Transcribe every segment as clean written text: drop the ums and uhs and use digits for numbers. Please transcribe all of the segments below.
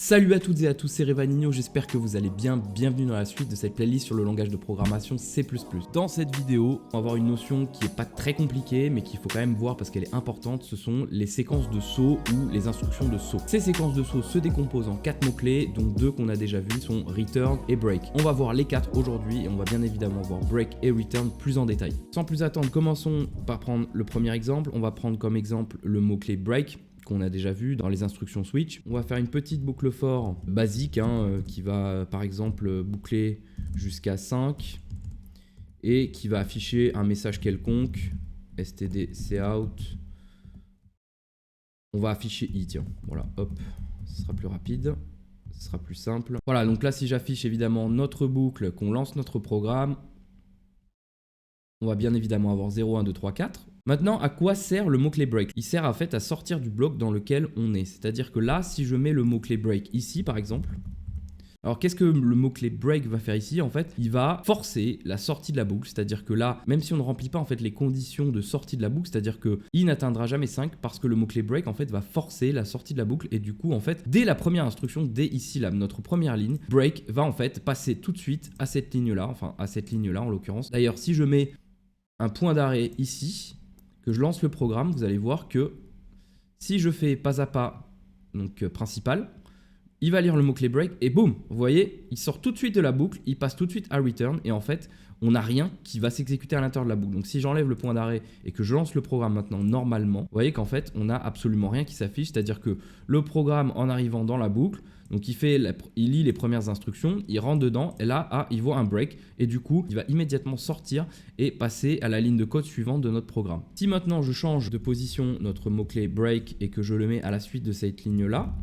Salut à toutes et à tous, c'est Revanino, j'espère que vous allez bien. Bienvenue dans la suite de cette playlist sur le langage de programmation C++. Dans cette vidéo, on va voir une notion qui n'est pas très compliquée, mais qu'il faut quand même voir parce qu'elle est importante. Ce sont les séquences de saut ou les instructions de saut. Ces séquences de saut se décomposent en 4 mots-clés, dont 2 qu'on a déjà vus sont return et break. On va voir les 4 aujourd'hui et on va bien évidemment voir break et return plus en détail. Sans plus attendre, commençons par prendre le premier exemple. On va prendre comme exemple le mot-clé break, qu'on a déjà vu dans les instructions switch. On va faire une petite boucle for basique qui va par exemple boucler jusqu'à 5 et qui va afficher un message quelconque, std cout. On va afficher i, tiens, voilà, hop, ce sera plus rapide, ce sera plus simple. Voilà, donc là si j'affiche évidemment notre boucle, qu'on lance notre programme, on va bien évidemment avoir 0, 1, 2, 3, 4. Maintenant, à quoi sert le mot-clé break? Il sert en fait à sortir du bloc dans lequel on est. C'est-à-dire que là, si je mets le mot-clé break ici, par exemple, alors qu'est-ce que le mot-clé break va faire ici? En fait, il va forcer la sortie de la boucle. C'est-à-dire que là, même si on ne remplit pas en fait les conditions de sortie de la boucle, c'est-à-dire que i n'atteindra jamais 5 parce que le mot-clé break en fait va forcer la sortie de la boucle. Et du coup, en fait, dès la première instruction, dès ici, là, notre première ligne, break va en fait passer tout de suite à cette ligne-là, enfin à cette ligne-là en l'occurrence. D'ailleurs, si je mets un point d'arrêt ici, que je lance le programme, vous allez voir que si je fais pas à pas, donc principal, il va lire le mot-clé break et boum, vous voyez, il sort tout de suite de la boucle, il passe tout de suite à return et en fait, on n'a rien qui va s'exécuter à l'intérieur de la boucle. Donc si j'enlève le point d'arrêt et que je lance le programme maintenant normalement, vous voyez qu'en fait, on n'a absolument rien qui s'affiche, c'est-à-dire que le programme en arrivant dans la boucle, donc il lit les premières instructions, il rentre dedans et là, il voit un break et du coup, il va immédiatement sortir et passer à la ligne de code suivante de notre programme. Si maintenant je change de position notre mot-clé break et que je le mets à la suite de cette ligne-là,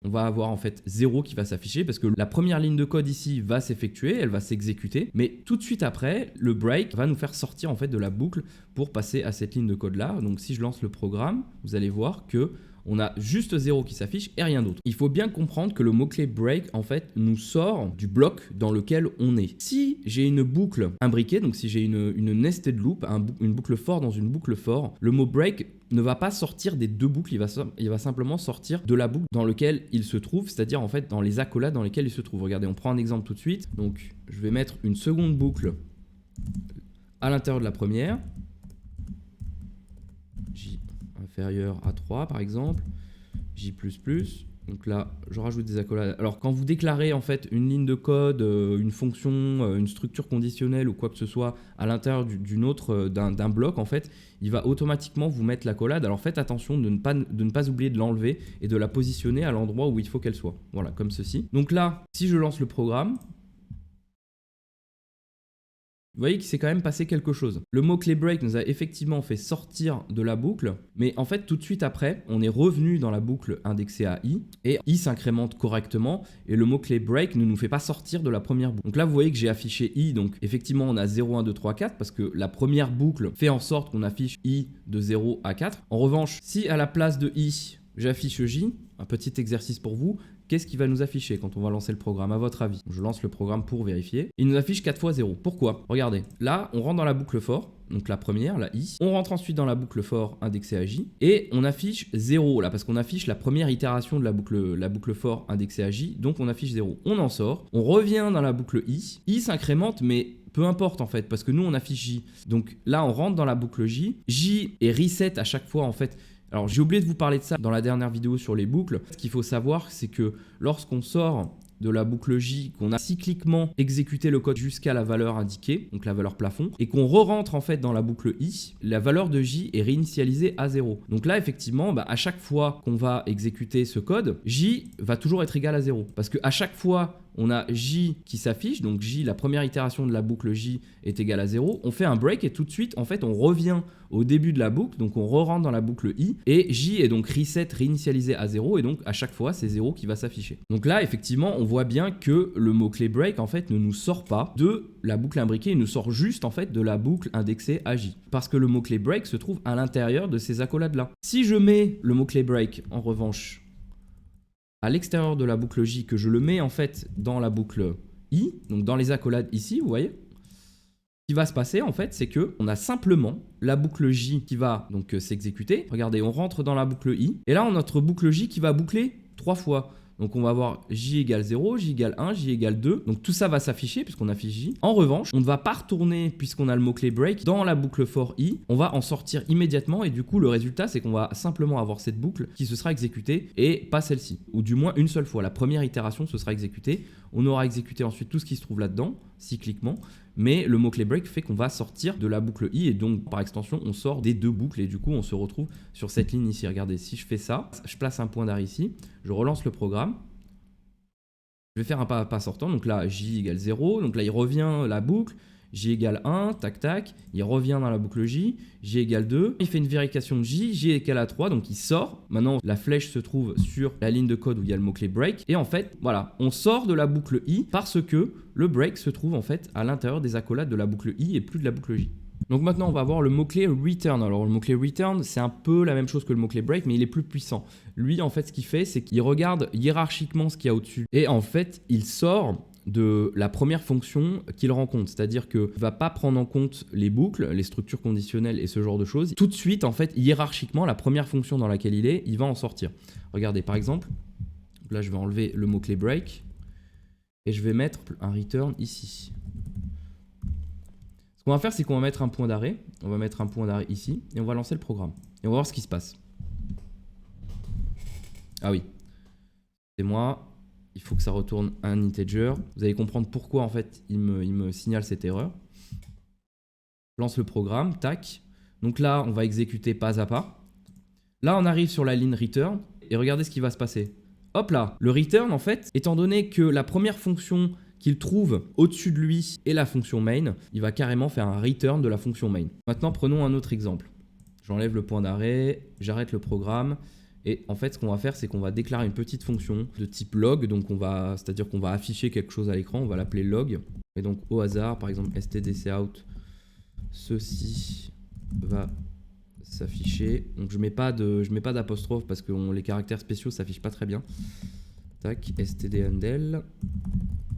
on va avoir en fait 0 qui va s'afficher parce que la première ligne de code ici va s'effectuer, elle va s'exécuter, mais tout de suite après, le break va nous faire sortir en fait de la boucle pour passer à cette ligne de code là. Donc si je lance le programme, vous allez voir que on a juste 0 qui s'affiche et rien d'autre. Il faut bien comprendre que le mot-clé break, en fait, nous sort du bloc dans lequel on est. Si j'ai une boucle imbriquée, donc si j'ai une nested loop, une boucle for dans une boucle for, le mot break ne va pas sortir des deux boucles, il va simplement sortir de la boucle dans laquelle il se trouve, c'est-à-dire en fait dans les accolades dans lesquelles il se trouve. Regardez, on prend un exemple tout de suite. Donc, je vais mettre une seconde boucle à l'intérieur de la première. Inférieur à 3 par exemple, J++, donc là je rajoute des accolades. Alors quand vous déclarez en fait une ligne de code, une fonction, une structure conditionnelle ou quoi que ce soit à l'intérieur d'un bloc, en fait il va automatiquement vous mettre l'accolade. Alors faites attention de ne pas oublier de l'enlever et de la positionner à l'endroit où il faut qu'elle soit, voilà, comme ceci. Donc là si je lance le programme, vous voyez qu'il s'est quand même passé quelque chose. Le mot-clé break nous a effectivement fait sortir de la boucle, mais en fait tout de suite après, on est revenu dans la boucle indexée à i, et i s'incrémente correctement, et le mot-clé break ne nous fait pas sortir de la première boucle. Donc là vous voyez que j'ai affiché i, donc effectivement on a 0, 1, 2, 3, 4, parce que la première boucle fait en sorte qu'on affiche i de 0 à 4. En revanche, si à la place de i, j'affiche j, un petit exercice pour vous, qu'est-ce qui va nous afficher quand on va lancer le programme à votre avis? Je lance le programme pour vérifier. Il nous affiche 4 fois 0. Pourquoi? Regardez, là on rentre dans la boucle for, donc la première, la i. On rentre ensuite dans la boucle for indexée à j et on affiche 0 là parce qu'on affiche la première itération de la boucle for indexée à j, donc on affiche 0. On en sort, on revient dans la boucle i s'incrémente mais peu importe en fait parce que nous on affiche j. Donc là on rentre dans la boucle j est reset à chaque fois en fait. Alors j'ai oublié de vous parler de ça dans la dernière vidéo sur les boucles. Ce qu'il faut savoir, c'est que lorsqu'on sort de la boucle J, qu'on a cycliquement exécuté le code jusqu'à la valeur indiquée, donc la valeur plafond, et qu'on re-rentre en fait dans la boucle I, la valeur de J est réinitialisée à 0. Donc là effectivement, à chaque fois qu'on va exécuter ce code, J va toujours être égal à 0. Parce qu'à chaque fois on a J qui s'affiche, donc J, la première itération de la boucle J est égale à 0, on fait un break et tout de suite, en fait, on revient au début de la boucle, donc on re-rentre dans la boucle I, et J est donc reset, réinitialisé à 0, et donc à chaque fois, c'est 0 qui va s'afficher. Donc là, effectivement, on voit bien que le mot-clé break, en fait, ne nous sort pas de la boucle imbriquée, il nous sort juste, en fait, de la boucle indexée à J. Parce que le mot-clé break se trouve à l'intérieur de ces accolades-là. Si je mets le mot-clé break, en revanche, à l'extérieur de la boucle J, que je le mets en fait dans la boucle I, donc dans les accolades ici, vous voyez, ce qui va se passer en fait, c'est que on a simplement la boucle J qui va donc s'exécuter. Regardez, on rentre dans la boucle I, et là on a notre boucle J qui va boucler 3 fois. Donc on va avoir j égale 0, j égale 1, j égale 2. Donc tout ça va s'afficher puisqu'on affiche j. En revanche, on ne va pas retourner, puisqu'on a le mot-clé break, dans la boucle for i. On va en sortir immédiatement et du coup le résultat c'est qu'on va simplement avoir cette boucle qui se sera exécutée et pas celle-ci. Ou du moins une seule fois. La première itération se sera exécutée. On aura exécuté ensuite tout ce qui se trouve là-dedans, cycliquement. Mais le mot-clé break fait qu'on va sortir de la boucle i et donc par extension on sort des deux boucles et du coup on se retrouve sur cette ligne ici. Regardez, si je fais ça, je place un point d'arrêt ici, je relance le programme. Je vais faire un pas sortant, donc là j égale 0, donc là il revient la boucle, j égale 1, tac tac, il revient dans la boucle j, j égale 2, il fait une vérification de j égale à 3, donc il sort. Maintenant la flèche se trouve sur la ligne de code où il y a le mot-clé break, et en fait voilà, on sort de la boucle i parce que le break se trouve en fait à l'intérieur des accolades de la boucle i et plus de la boucle j. Donc maintenant on va voir le mot-clé return. Alors le mot-clé return c'est un peu la même chose que le mot-clé break mais il est plus puissant. Lui en fait ce qu'il fait c'est qu'il regarde hiérarchiquement ce qu'il y a au-dessus et en fait il sort de la première fonction qu'il rencontre. C'est-à-dire qu'il ne va pas prendre en compte les boucles, les structures conditionnelles et ce genre de choses. Tout de suite en fait hiérarchiquement la première fonction dans laquelle il va en sortir. Regardez par exemple, là je vais enlever le mot-clé break et je vais mettre un return ici. Ce qu'on va faire, c'est qu'on va mettre un point d'arrêt. On va mettre un point d'arrêt ici et on va lancer le programme. Et on va voir ce qui se passe. Ah oui, c'est moi. Il faut que ça retourne un integer. Vous allez comprendre pourquoi en fait il me signale cette erreur. Je lance le programme, tac. Donc là, on va exécuter pas à pas. Là, on arrive sur la ligne return et regardez ce qui va se passer. Hop là, le return en fait, étant donné que la première fonction qu'il trouve au-dessus de lui et la fonction main, il va carrément faire un return de la fonction main. Maintenant, prenons un autre exemple. J'enlève le point d'arrêt, j'arrête le programme. Et en fait, ce qu'on va faire, c'est qu'on va déclarer une petite fonction de type log. Donc, c'est-à-dire qu'on va afficher quelque chose à l'écran. On va l'appeler log. Et donc, au hasard, par exemple, stdcout, ceci va s'afficher. Donc, je mets pas d'apostrophe parce que les caractères spéciaux s'affichent pas très bien. Tac, stdundel.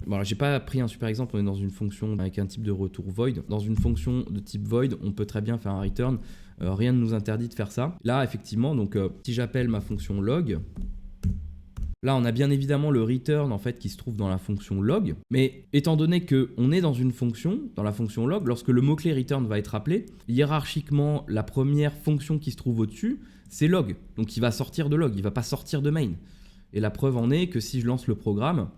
Bon, j'ai pas pris un super exemple, on est dans une fonction avec un type de retour void. Dans une fonction de type void, on peut très bien faire un return. Rien ne nous interdit de faire ça. Là, effectivement, donc si j'appelle ma fonction log, là, on a bien évidemment le return en fait qui se trouve dans la fonction log. Mais étant donné qu'on est dans une fonction, dans la fonction log, lorsque le mot-clé return va être appelé, hiérarchiquement, la première fonction qui se trouve au-dessus, c'est log. Donc, il va sortir de log, il va pas sortir de main. Et la preuve en est que si je lance le programme,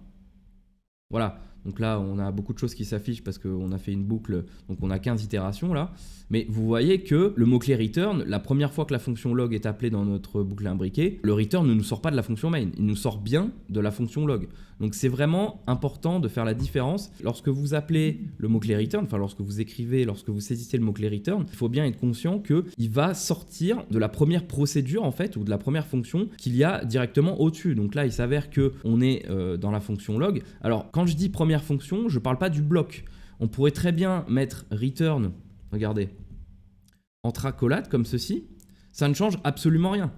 voilà, donc là on a beaucoup de choses qui s'affichent parce qu'on a fait une boucle, donc on a 15 itérations là. Mais vous voyez que le mot-clé return, la première fois que la fonction log est appelée dans notre boucle imbriquée, le return ne nous sort pas de la fonction main, il nous sort bien de la fonction log. Donc c'est vraiment important de faire la différence. Lorsque vous appelez le mot-clé return, enfin lorsque vous écrivez, lorsque vous saisissez le mot-clé return, il faut bien être conscient qu'il va sortir de la première procédure en fait, ou de la première fonction qu'il y a directement au-dessus. Donc là il s'avère qu'on est dans la fonction log. Alors quand je dis première fonction, je ne parle pas du bloc. On pourrait très bien mettre return, regardez, entre accolades comme ceci, ça ne change absolument rien.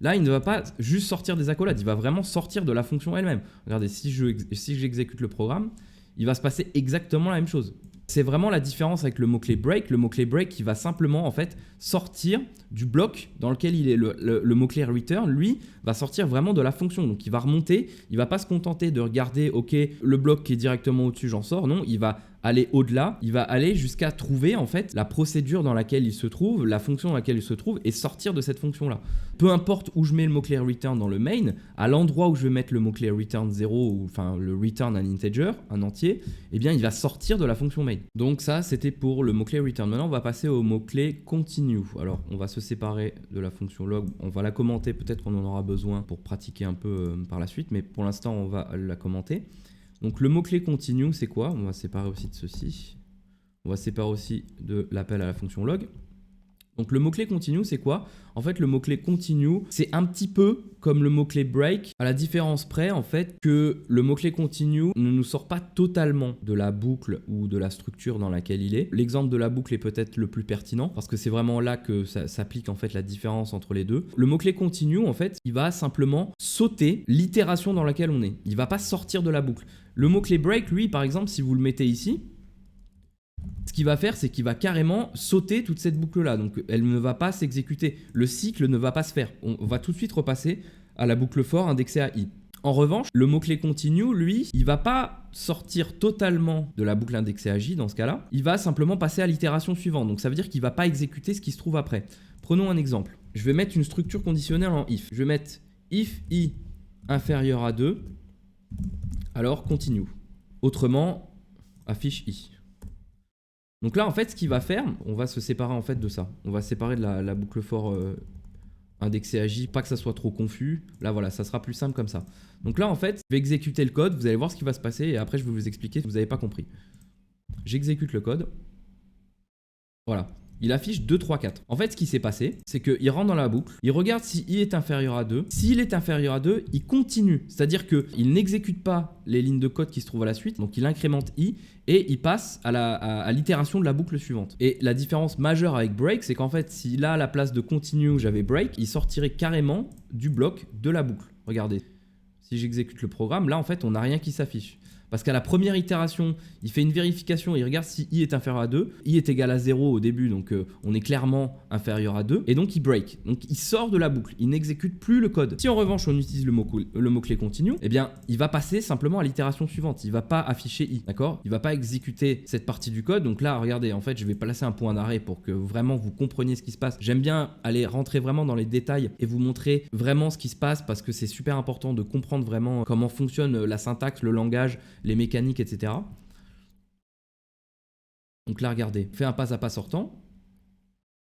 Là, il ne va pas juste sortir des accolades, il va vraiment sortir de la fonction elle-même. Regardez, si j'exécute le programme, il va se passer exactement la même chose. C'est vraiment la différence avec le mot-clé break. Le mot-clé break qui va simplement en fait sortir du bloc dans lequel il est. Le mot-clé return, lui, va sortir vraiment de la fonction. Donc il va remonter, il ne va pas se contenter de regarder, ok, le bloc qui est directement au-dessus, j'en sors. Non, il va aller au-delà, il va aller jusqu'à trouver en fait la procédure dans laquelle il se trouve, la fonction dans laquelle il se trouve et sortir de cette fonction-là. Peu importe où je mets le mot-clé return dans le main, à l'endroit où je vais mettre le mot-clé return 0 ou enfin le return un integer, un entier, eh bien il va sortir de la fonction main. Donc ça c'était pour le mot-clé return. Maintenant on va passer au mot-clé continue. Alors on va se séparer de la fonction log, on va la commenter, peut-être qu'on en aura besoin pour pratiquer un peu par la suite, mais pour l'instant on va la commenter. Donc le mot-clé continue, c'est quoi? On va séparer aussi de ceci. On va séparer aussi de l'appel à la fonction log. Donc le mot-clé continue, c'est quoi? En fait, le mot-clé continue, c'est un petit peu comme le mot-clé break, à la différence près en fait que le mot-clé continue ne nous sort pas totalement de la boucle ou de la structure dans laquelle il est. L'exemple de la boucle est peut-être le plus pertinent parce que c'est vraiment là que ça s'applique en fait la différence entre les deux. Le mot-clé continue, en fait, il va simplement sauter l'itération dans laquelle on est. Il va pas sortir de la boucle. Le mot-clé break, lui, par exemple, si vous le mettez ici, ce qu'il va faire, c'est qu'il va carrément sauter toute cette boucle-là. Donc, elle ne va pas s'exécuter. Le cycle ne va pas se faire. On va tout de suite repasser à la boucle for indexée à i. En revanche, le mot-clé continue, lui, il va pas sortir totalement de la boucle indexée à J dans ce cas-là. Il va simplement passer à l'itération suivante. Donc ça veut dire qu'il va pas exécuter ce qui se trouve après. Prenons un exemple. Je vais mettre une structure conditionnelle en if. Je vais mettre if i inférieur à 2, alors continue. Autrement, affiche i. Donc là, en fait, ce qu'il va faire, on va se séparer en fait de ça. On va se séparer de la boucle for indexée à J, pas que ça soit trop confus. Là, voilà, ça sera plus simple comme ça. Donc là, en fait, je vais exécuter le code, vous allez voir ce qui va se passer et après, je vais vous expliquer si vous n'avez pas compris. J'exécute le code. Voilà. Il affiche 2, 3, 4. En fait, ce qui s'est passé, c'est qu'il rentre dans la boucle, il regarde si i est inférieur à 2. S'il est inférieur à 2, il continue. C'est-à-dire qu'il n'exécute pas les lignes de code qui se trouvent à la suite, donc il incrémente i et il passe à l'itération de la boucle suivante. Et la différence majeure avec break, c'est qu'en fait, si là, à la place de continue, j'avais break, il sortirait carrément du bloc de la boucle. Regardez, si j'exécute le programme, là, en fait, on n'a rien qui s'affiche. Parce qu'à la première itération, il fait une vérification, il regarde si i est inférieur à 2. I est égal à 0 au début, donc on est clairement inférieur à 2. Et donc il break. Donc il sort de la boucle, il n'exécute plus le code. Si en revanche on utilise le mot-clé continue, eh bien il va passer simplement à l'itération suivante. Il ne va pas afficher i, d'accord? Il ne va pas exécuter cette partie du code. Donc là, regardez, en fait, je vais placer un point d'arrêt pour que vraiment vous compreniez ce qui se passe. J'aime bien aller rentrer vraiment dans les détails et vous montrer vraiment ce qui se passe parce que c'est super important de comprendre vraiment comment fonctionne la syntaxe, le langage, les mécaniques, etc. Donc là, regardez, on fait un pas à pas sortant.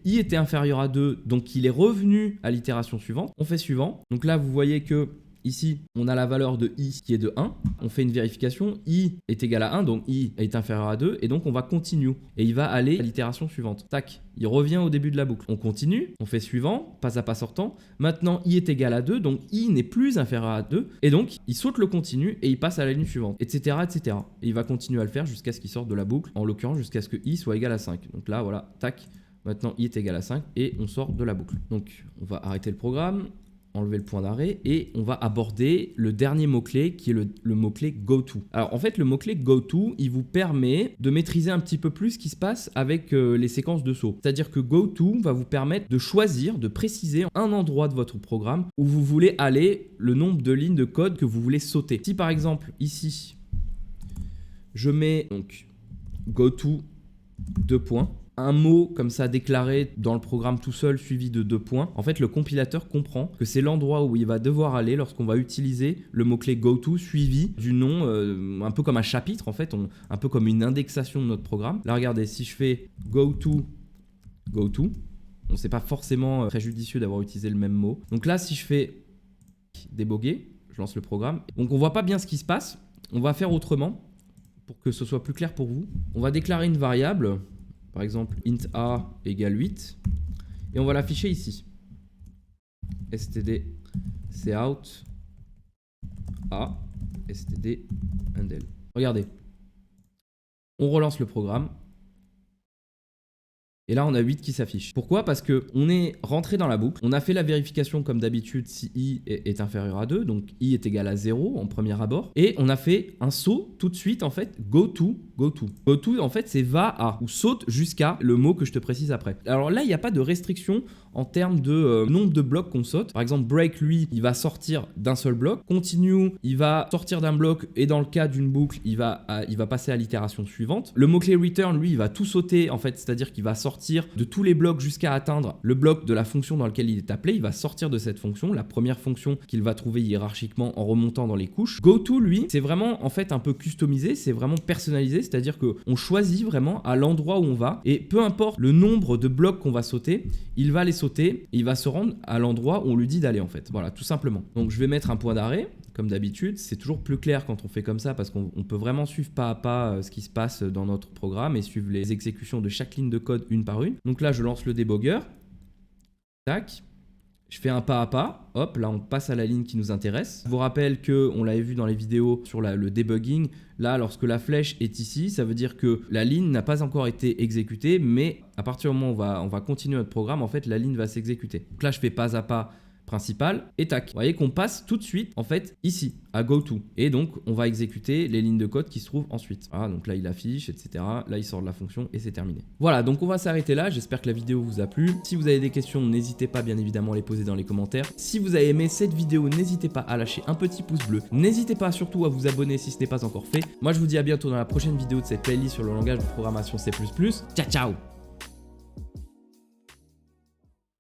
I était inférieur à 2, donc il est revenu à l'itération suivante. On fait suivant. Donc là, vous voyez que ici, on a la valeur de i qui est de 1. On fait une vérification. I est égal à 1, donc i est inférieur à 2. Et donc, on va continue. Et il va aller à l'itération suivante. Tac, il revient au début de la boucle. On continue, on fait suivant, pas à pas sortant. Maintenant, i est égal à 2, donc i n'est plus inférieur à 2. Et donc, il saute le continu et il passe à la ligne suivante, etc. etc. Et il va continuer à le faire jusqu'à ce qu'il sorte de la boucle. En l'occurrence, jusqu'à ce que i soit égal à 5. Donc là, voilà, tac. Maintenant, i est égal à 5 et on sort de la boucle. Donc, on va arrêter le programme, enlever le point d'arrêt et on va aborder le dernier mot-clé qui est le mot-clé goto. Alors en fait le mot-clé goto il vous permet de maîtriser un petit peu plus ce qui se passe avec les séquences de sauts. C'est-à-dire que goto va vous permettre de choisir, de préciser un endroit de votre programme où vous voulez aller, le nombre de lignes de code que vous voulez sauter. Si par exemple ici je mets donc goto 2 points, un mot comme ça déclaré dans le programme tout seul suivi de 2 points, en fait le compilateur comprend que c'est l'endroit où il va devoir aller lorsqu'on va utiliser le mot-clé goto suivi du nom, un peu comme un chapitre en fait, un peu comme une indexation de notre programme. Là regardez, si je fais goto, bon, c'est pas forcément très judicieux d'avoir utilisé le même mot. Donc là si je fais déboguer, je lance le programme. Donc on voit pas bien ce qui se passe, on va faire autrement pour que ce soit plus clair pour vous. On va déclarer une variable. Par exemple, int a égale 8. Et on va l'afficher ici. std cout a std handle. Regardez. On relance le programme. Et là, on a 8 qui s'affiche. Pourquoi? Parce qu'on est rentré dans la boucle. On a fait la vérification comme d'habitude si i est inférieur à 2. Donc i est égal à 0 en premier abord. Et on a fait un saut tout de suite en fait. Goto. Goto en fait c'est va à ou saute jusqu'à le mot que je te précise après. Alors là, il n'y a pas de restriction en termes de nombre de blocs qu'on saute. Par exemple, break lui, il va sortir d'un seul bloc. Continue, il va sortir d'un bloc et dans le cas d'une boucle, il va passer à l'itération suivante. Le mot-clé return, lui, il va tout sauter en fait, c'est-à-dire qu'il va sortir de tous les blocs jusqu'à atteindre le bloc de la fonction dans lequel il est appelé. Il va sortir de cette fonction, la première fonction qu'il va trouver hiérarchiquement en remontant dans les couches. Goto, lui, c'est vraiment en fait un peu customisé, c'est vraiment personnalisé, c'est-à-dire qu'on choisit vraiment à l'endroit où on va et peu importe le nombre de blocs qu'on va sauter, il va les sauter et il va se rendre à l'endroit où on lui dit d'aller en fait. Voilà, tout simplement. Donc je vais mettre un point d'arrêt. Comme d'habitude, c'est toujours plus clair quand on fait comme ça parce qu'on peut vraiment suivre pas à pas ce qui se passe dans notre programme et suivre les exécutions de chaque ligne de code une par une. Donc là, je lance le débugger. Tac. Je fais un pas à pas. Hop, là, on passe à la ligne qui nous intéresse. Je vous rappelle qu'on l'avait vu dans les vidéos sur le debugging. Là, lorsque la flèche est ici, ça veut dire que la ligne n'a pas encore été exécutée, mais à partir du moment où on va continuer notre programme, en fait, la ligne va s'exécuter. Donc là, je fais pas à pas principal et tac. Vous voyez qu'on passe tout de suite en fait ici à GoTo. Et donc on va exécuter les lignes de code qui se trouvent ensuite. Voilà, donc là il affiche, etc. Là il sort de la fonction et c'est terminé. Voilà, donc on va s'arrêter là. J'espère que la vidéo vous a plu. Si vous avez des questions, n'hésitez pas bien évidemment à les poser dans les commentaires. Si vous avez aimé cette vidéo, n'hésitez pas à lâcher un petit pouce bleu. N'hésitez pas surtout à vous abonner si ce n'est pas encore fait. Moi je vous dis à bientôt dans la prochaine vidéo de cette playlist sur le langage de programmation C++. Ciao ciao!